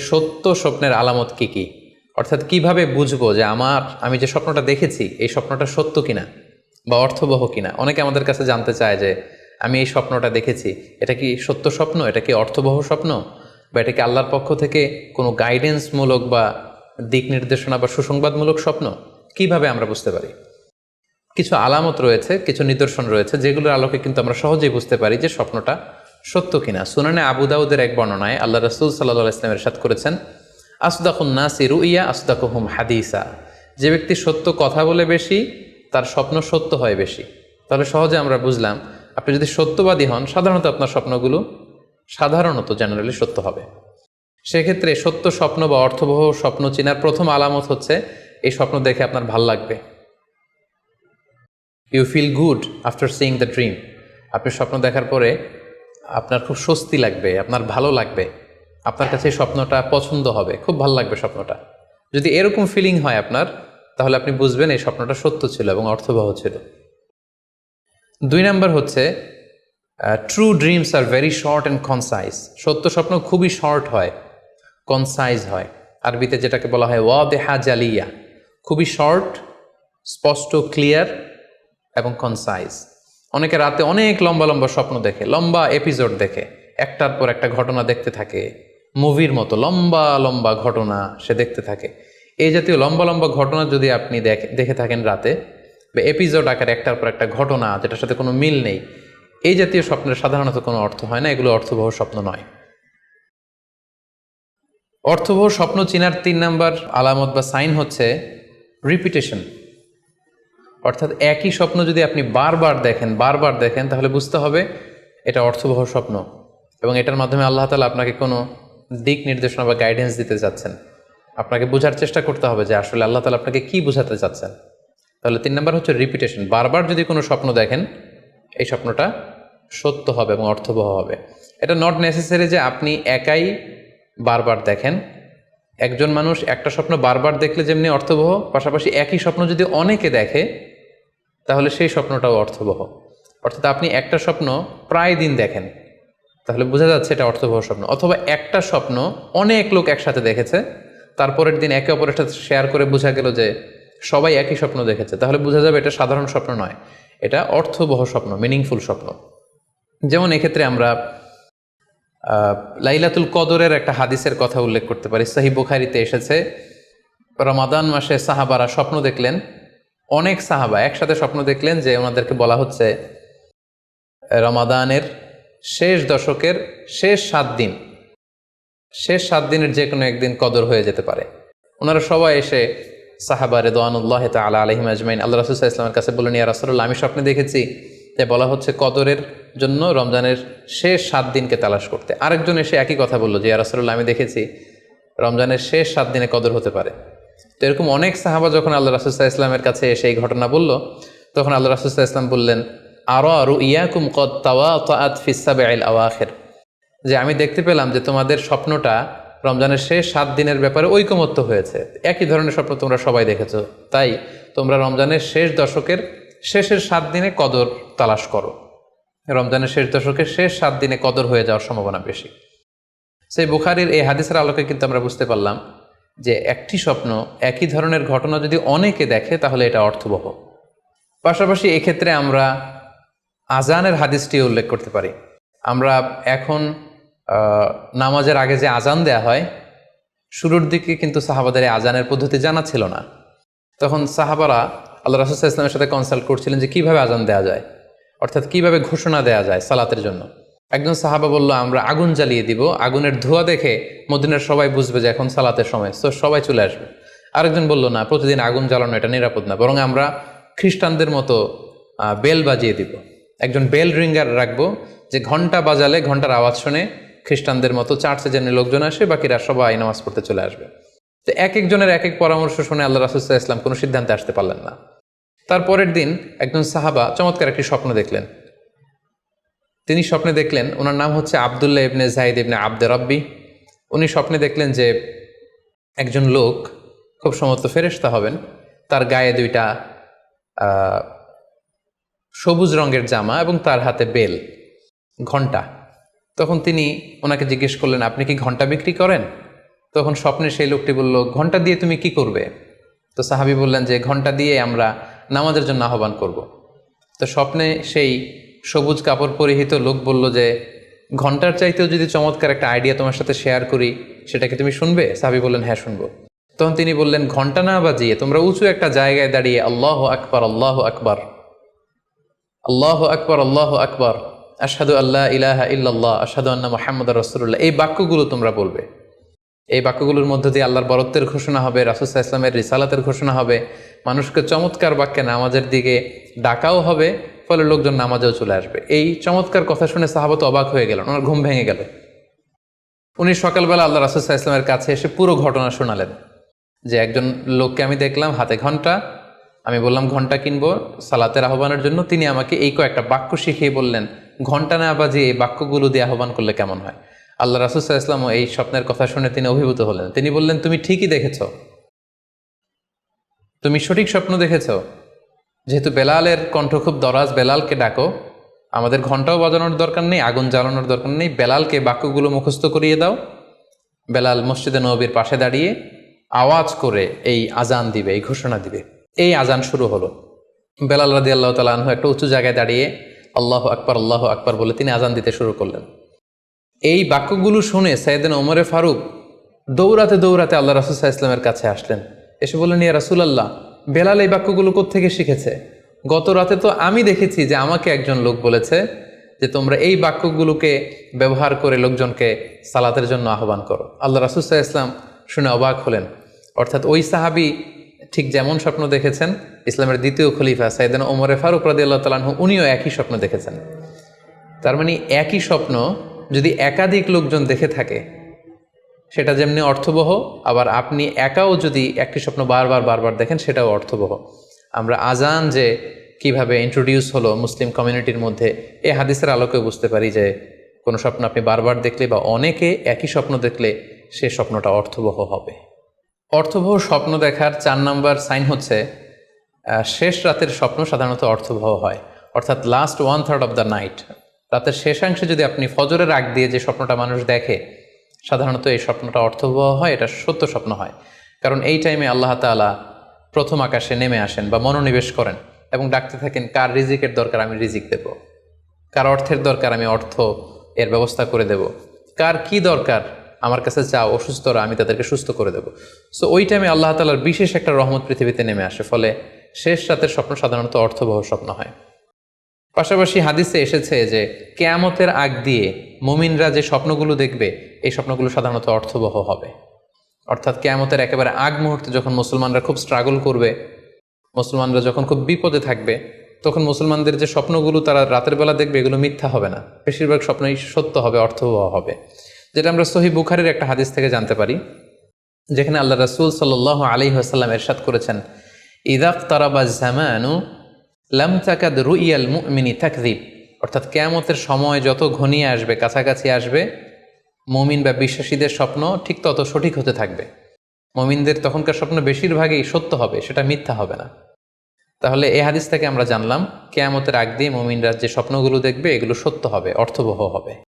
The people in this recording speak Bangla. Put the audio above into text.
সত্য স্বপ্নের আলামত কি কি, অর্থাৎ কিভাবে বুঝবো যে আমি যে স্বপ্নটা দেখেছি এই স্বপ্নটা সত্য কিনা বা অর্থবহ কিনা। অনেকে আমাদের কাছে জানতে চায় যে আমি এই স্বপ্নটা দেখেছি, এটা কি সত্য স্বপ্ন, এটা কি অর্থবহ স্বপ্ন, বা এটা কি আল্লাহর পক্ষ থেকে কোনো গাইডেন্সমূলক বা দিক নির্দেশনা বা সুসংবাদমূলক স্বপ্ন। কিভাবে আমরা বুঝতে পারি? কিছু আলামত রয়েছে, কিছু নিদর্শন রয়েছে যেগুলোর আলোকে কিন্তু আমরা সহজেই বুঝতে পারি যে স্বপ্নটা সত্য কিনা। সুনানে আবু দাউদের এক বর্ণনায় আল্লাহ রাসূল সাল্লাল্লাহু আলাইহি ওয়াসাল্লাম ইরশাদ করেছেন, আসদাকুন নাসি রুইয়া আসদাকুহুম হাদিসা। যে ব্যক্তি সত্য কথা বলে বেশি, তার স্বপ্ন সত্য হয় বেশি। তাহলে সহজে আমরা বুঝলাম, আপনি যদি সত্যবাদী হন, সাধারণত আপনার স্বপ্নগুলো জেনারেলি সত্য হবে। সেক্ষেত্রে সত্য স্বপ্ন বা অর্থবহ স্বপ্ন চেনার প্রথম আলামত হচ্ছে, এই স্বপ্ন দেখে আপনার ভাল লাগবে। You feel good after seeing the dream. আপনি স্বপ্ন দেখার পরে আপনার খুব স্বস্তি লাগবে, আপনার ভালো লাগবে, আপনার কাছে এই স্বপ্নটা পছন্দ হবে, খুব ভালো লাগবে স্বপ্নটা। যদি এরকম ফিলিং হয় আপনার, তাহলে আপনি বুঝবেন এই স্বপ্নটা সত্য ছিল এবং অর্থবহ ছিল। 2 নাম্বার হচ্ছে, true dreams are very short and concise. সত্য স্বপ্ন খুবই শর্ট হয়, কনসাইজ হয়। আরবিতে যেটাকে বলা হয় ওয়াদেহা জালিয়া, খুবই শর্ট, স্পষ্ট, ক্লিয়ার এবং কনসাইজ। অনেকে রাতে অনেক লম্বা লম্বা স্বপ্ন দেখে, লম্বা এপিসোড দেখে, একটার পর একটা ঘটনা দেখতে থাকে, মুভির মতো লম্বা লম্বা ঘটনা সে দেখতে থাকে। এই জাতীয় লম্বা লম্বা ঘটনা যদি আপনি দেখে থাকেন রাতে, বা এপিসোড আকারে একটার পর একটা ঘটনা যেটার সাথে কোনো মিল নেই, এই জাতীয় স্বপ্নের সাধারণত কোনো অর্থ হয় না, এগুলো অর্থবহ স্বপ্ন নয়। অর্থবহ স্বপ্ন চেনার 3 নাম্বার আলামত বা সাইন হচ্ছে রিপিটেশন। অর্থাৎ একই স্বপ্ন যদি আপনি বারবার দেখেন তাহলে বুঝতে হবে এটা অর্থবহ স্বপ্ন, এবং এটার মাধ্যমে আল্লাহ তাআলা আপনাকে কোনো দিক নির্দেশনা বা গাইডেন্স দিতে যাচ্ছেন। আপনাকে বোঝার চেষ্টা করতে হবে যে আসলে আল্লাহ তাআলা আপনাকে কি বোঝাতে চাচ্ছেন। তাহলে 3 নাম্বার হচ্ছে রিপিটেশন। বারবার যদি কোনো স্বপ্ন দেখেন, এই স্বপ্নটা সত্য হবে এবং অর্থবহ হবে। এটা নট নেসেসারি যে আপনি একাই বারবার দেখেন। একজন মানুষ একটা স্বপ্ন বারবার দেখলে যেমনি অর্থবহ, পাশাপাশি একই স্বপ্ন যদি অনেকে দেখে তাহলে সেই স্বপ্নটাও অর্থবহ। অর্থাৎ আপনি একটা স্বপ্ন প্রায় দিন দেখেন, তাহলে বোঝা যাচ্ছে এটা অর্থবহ স্বপ্ন। অথবা একটা স্বপ্ন অনেক লোক একসাথে দেখেছে, তারপরের দিন একে অপরের সাথে শেয়ার করে বোঝা গেল যে সবাই একই স্বপ্ন দেখেছে, তাহলে বোঝা যাবে এটা সাধারণ স্বপ্ন নয়, এটা অর্থবহ স্বপ্ন, মিনিংফুল স্বপ্ন। যেমন এক্ষেত্রে আমরা লাইলাতুল কদরের একটা হাদিসের কথা উল্লেখ করতে পারি। সহিহ বুখারীতে এসেছে, রমাদান মাসে সাহাবারা স্বপ্ন দেখলেন, অনেক সাহাবা একসাথে স্বপ্ন দেখলেন যে ওনাদেরকে বলা হচ্ছে রমাদানের শেষ দশকের শেষ 7 দিনের যে কোনো একদিন কদর হয়ে যেতে পারে। ওনারা সবাই এসে সাহাবা রিদওয়ানুল্লাহ তাআলা আলাইহিম আজমাইন আল্লাহ রাসূল সাল্লাল্লাহু আলাইহি ওয়াসাল্লামের কাছে বললেন, ইয়া রাসূলুল্লাহ, আমি স্বপ্নে দেখেছি যে বলা হচ্ছে কদরের জন্য রমজানের শেষ 7 দিনকে তালাশ করতে। আরেকজন এসে একই কথা বলল যে, ইয়া রাসূলুল্লাহ, আমি দেখেছি রমজানের শেষ 7 দিনে কদর হতে পারে। তো এরকম অনেক সাহাবা যখন আল্লাহ রাসূল সাল্লাল্লাহু আলাইহি ওয়াসাল্লামের কাছে এসে এই ঘটনা বলল, তখন আল্লাহ রাসূল সাল্লাল্লাহু আলাইহি ওয়াসাল্লাম বললেন, আরা রুইয়াকুম কদ তাওয়াতাআত ফিস সাবঈল আওয়াখির, যে আমি দেখতে পেলাম যে তোমাদের স্বপ্নটা রমজানের শেষ 7 দিনের ব্যাপারে ঐকমত্য হয়েছে। একই ধরনের স্বপ্ন তোমরা সবাই দেখেছো, তাই তোমরা রমজানের শেষ দশকের শেষের 7 দিনে কদর তালাশ করো। রমজানের শেষ দশকের শেষ 7 দিনে কদর হয়ে যাওয়ার সম্ভাবনা বেশি। সেই বুখারীর এই হাদিসের আলোকে কিন্তু আমরা বুঝতে পারলাম যে একটি স্বপ্ন, একই ধরনের ঘটনা যদি অনেকে দেখে তাহলে এটা অর্থবহ। পাশাপাশি এক্ষেত্রে আমরা আজানের হাদিসটি উল্লেখ করতে পারি। আমরা এখন নামাজের আগে যে আজান দেয়া হয়, শুরুর দিকে কিন্তু সাহাবাদের আজানের পদ্ধতি জানা ছিল না। তখন সাহাবারা আল্লাহ রাসূল সাল্লাল্লাহু আলাইহি ওয়াসাল্লামের সাথে কনসাল্ট করছিলেন যে কিভাবে আজান দেয়া যায়, অর্থাৎ কিভাবে ঘোষণা দেয়া যায় সালাতের জন্য। একজন সাহাবা বলল, আমরা আগুন জ্বালিয়ে দিব, আগুনের ধোঁয়া দেখে মদিনার সবাই বুঝবে যে এখন সালাতের সময়, তো সবাই চলে আসবে। আরেকজন বলল, না, প্রতিদিন আগুন জ্বালানো এটা নিরাপদ না, বরং আমরা খ্রিস্টানদের মতো বেল বাজিয়ে দিব। একজন বেল রিঙ্গার রাখবো, যে ঘন্টা বাজালে ঘন্টার আওয়াজ শুনে খ্রিস্টানদের মতো চার্চে যেন লোকজন আসে, বাকিরা সবাই নামাজ পড়তে চলে আসবে। তো এক একজনের এক এক পরামর্শ শুনে আল্লাহ রাসূল সাল্লাল্লাহু আলাইহি ওয়াসাল্লাম কোনো সিদ্ধান্তে আসতে পারলেন না। তারপরের দিন একজন সাহাবা চমৎকার একটি স্বপ্ন দেখলেন। তিনি স্বপ্নে দেখলেন, ওনার নাম হচ্ছে আব্দুল্লাহ ইবনে যায়েদ ইবনে আব্দে রব্বি। উনি স্বপ্নে দেখলেন যে একজন লোক, খুব সম্ভবত ফেরেশতা হবেন, তার গায়ে 2টা সবুজ রঙের জামা এবং তার হাতে বেল, ঘণ্টা। তখন তিনি ওনাকে জিজ্ঞেস করলেন, আপনি কি ঘণ্টা বিক্রি করেন? তখন স্বপ্নে সেই লোকটি বলল, ঘন্টা দিয়ে তুমি কি করবে? তো সাহাবী বললেন যে ঘন্টা দিয়ে আমরা নামাজের জন্য আহ্বান করব। তো স্বপ্নে সেই সবুজ কাপড় পরিহিত লোক বলল যে ঘন্টার চাইতেও যদি চমৎকার একটা আইডিয়া তোমার সাথে শেয়ার করি, সেটাকে তুমি শুনবে? সাহাবী বললেন, হ্যাঁ শুনবো। তখন তিনি বললেন, ঘন্টা না বাজিয়ে তোমরা উঁচু একটা জায়গায় দাঁড়িয়ে আল্লাহু আকবার, আল্লাহু আকবার, আল্লাহু আকবার, আল্লাহু আকবার, আশহাদু আল্লা ইলাহা ইল্লাল্লাহ, আশহাদু আন্না মুহাম্মাদুর রাসূলুল্লাহ, এই বাক্যগুলো তোমরা বলবে। এই বাক্যগুলোর মধ্য দিয়ে আল্লাহর বরত্বের ঘোষণা হবে, রাসূল সাল্লাল্লাহু আলাইহি ওয়াসাল্লামের রিসালাতের ঘোষণা হবে, মানুষকে চমৎকার বাক্যে নামাজের দিকে ডাকাও হবে, ফলে লোকজন নামাজেও চলে আসবে। এই চমৎকার কথা শুনে সাহাবা তো অবাক হয়ে গেলেন, ওনার ঘুম ভেঙে গেল। উনি সকালবেলা আল্লাহ রাসূল সাল্লাল্লাহু আলাইহি ওয়াসাল্লামের কাছে এসে পুরো ঘটনা শোনালেন যে একজন লোককে আমি দেখলাম হাতে ঘন্টা, আমি বললাম ঘন্টা কিনবো সালাতের আহ্বানের জন্য, তিনি আমাকে এই কয়েকটা বাক্য শিখিয়ে বললেন ঘন্টা না বাজিয়ে এই বাক্যগুলো দিয়ে আহ্বান করলে কেমন হয়। আল্লাহ রাসূল সাল্লাল্লাহু আলাইহি ওয়াসাল্লাম এই স্বপ্নের কথা শুনে তিনি অভিভূত হলেন। তিনি বললেন, তুমি ঠিকই দেখেছ, তুমি সঠিক স্বপ্ন দেখেছ। যেহেতু বেলালের কণ্ঠ খুব দরাজ, বেলালকে ডাকো, আমাদের ঘন্টাও বাজানোর দরকার নেই, আগুন জ্বালানোর দরকার নেই, বেলালকে বাক্যগুলো মুখস্থ করিয়ে দাও। বেলাল মসজিদে নববীর পাশে দাঁড়িয়ে আওয়াজ করে এই আজান দিবে, এই ঘোষণা দিবে। এই আজান শুরু হলো। বেলাল রাদিয়াল্লাহু তাআলা আনহু একটা উঁচু জায়গায় দাঁড়িয়ে আল্লাহু আকবার, আল্লাহু আকবার বলে তিনি আজান দিতে শুরু করলেন। এই বাক্যগুলো শুনে সাইয়েদনা ওমরে ফারুক দৌড়াতে দৌড়াতে আল্লাহ রাসূল সাল্লাল্লাহু আলাইহি ওয়াসাল্লামের কাছে আসলেন। এসে বললেন, ইয়া রাসূলুল্লাহ, বেলাল এই বাক্যগুলো কোত্থেকে শিখেছে? গত রাতে তো আমি দেখেছি যে আমাকে একজন লোক বলেছে যে তোমরা এই বাক্যগুলোকে ব্যবহার করে লোকজনকে সালাতের জন্য আহ্বান করো। আল্লাহ রাসূল সাল্লাল্লাহু আলাইহি ওয়াসাল্লাম শুনে অবাক হলেন। অর্থাৎ ওই সাহাবী ঠিক যেমন স্বপ্ন দেখেছেন, ইসলামের দ্বিতীয় খলিফা সাইয়েদনা ওমরে ফারুক রাদিয়াল্লাহু তাআলা আনহু উনিও একই স্বপ্ন দেখেছেন। তার মানে একই স্বপ্ন যদি একাধিক লোকজন দেখে থাকে, সেটা যেমনি অর্থবহ, আবার আপনি একাও যদি একটি স্বপ্ন বারবার বারবার দেখেন, সেটাও অর্থবহ। আমরা আজান যে কিভাবে ইন্ট্রোডিউস হলো মুসলিম কমিউনিটির মধ্যে, এই হাদিসের আলোকে বুঝতে পারি যে কোনো স্বপ্ন আপনি বারবার দেখলে বা অনেকে একই স্বপ্ন দেখলে সে স্বপ্নটা অর্থবহ হবে। অর্থবহ স্বপ্ন দেখার 4 নম্বর সাইন হচ্ছে শেষ রাতের স্বপ্ন সাধারণত অর্থবহ হয়। অর্থাৎ লাস্ট 1/3 অফ দ্য নাইট, রাতের শেষাংশে যদি আপনি ফজরের আগ দিয়ে যে স্বপ্নটা মানুষ দেখে, সাধারণত এই স্বপ্নটা অর্থবহ হয়, এটা সত্য স্বপ্ন হয়। কারণ এই টাইমে আল্লাহ তাআলা প্রথম আকাশে নেমে আসেন বা মনোনিবেশ করেন এবং ডাকতে থাকেন, কার রিজিকের দরকার আমি রিজিক দেব, কার অর্থের দরকার আমি অর্থ এর ব্যবস্থা করে দেব, কার কি দরকার আমার কাছে চাও, অসুস্থরা আমি তাদেরকে সুস্থ করে দেব। সো ওই টাইমে আল্লাহ তাআলার বিশেষ একটা রহমত পৃথিবীতে নেমে আসে, ফলে শেষ রাতের স্বপ্ন সাধারণত অর্থবহ স্বপ্ন হয়। পাশাপাশি হাদিসে এসেছে যে কিয়ামতের আগ দিয়ে মুমিনরা যে স্বপ্নগুলো দেখবে, এই স্বপ্নগুলো সাধারণত অর্থবহ হবে। অর্থাৎ কিয়ামতের একেবারে আগ মুহূর্তে যখন মুসলমানরা খুব স্ট্রাগল করবে, মুসলমানরা যখন খুব বিপদে থাকবে, তখন মুসলমানদের যে স্বপ্নগুলো তারা রাতের বেলা দেখবে, এগুলো মিথ্যা হবে না, বেশিরভাগ স্বপ্নই সত্য হবে, অর্থবহ হবে। যেটা আমরা সহিহ বুখারীর একটা হাদিস থেকে জানতে পারি, যেখানে আল্লাহ রাসূল সাল্লাল্লাহু আলাইহি ওয়াসাল্লাম ইরশাদ করেছেন, ইযা ইকতারাবাজ জামানু লাম তাকাদ রুইয়াল মুমিনি তাকযিব। অর্থাৎ কিয়ামতের সময় যত ঘনিয়ে আসবে, কাছাকাছি আসবে, মুমিন বা বিশ্বাসীদের স্বপ্ন ঠিক তত সঠিক হতে থাকবে। মুমিনদের তখনকার স্বপ্ন বেশিরভাগই সত্য হবে, সেটা মিথ্যা হবে না। তাহলে এই হাদিস থেকে আমরা জানলাম কিয়ামতের আগ দিয়ে মুমিনরা যে স্বপ্নগুলো দেখবে, এগুলো সত্য হবে, অর্থবহ হবে।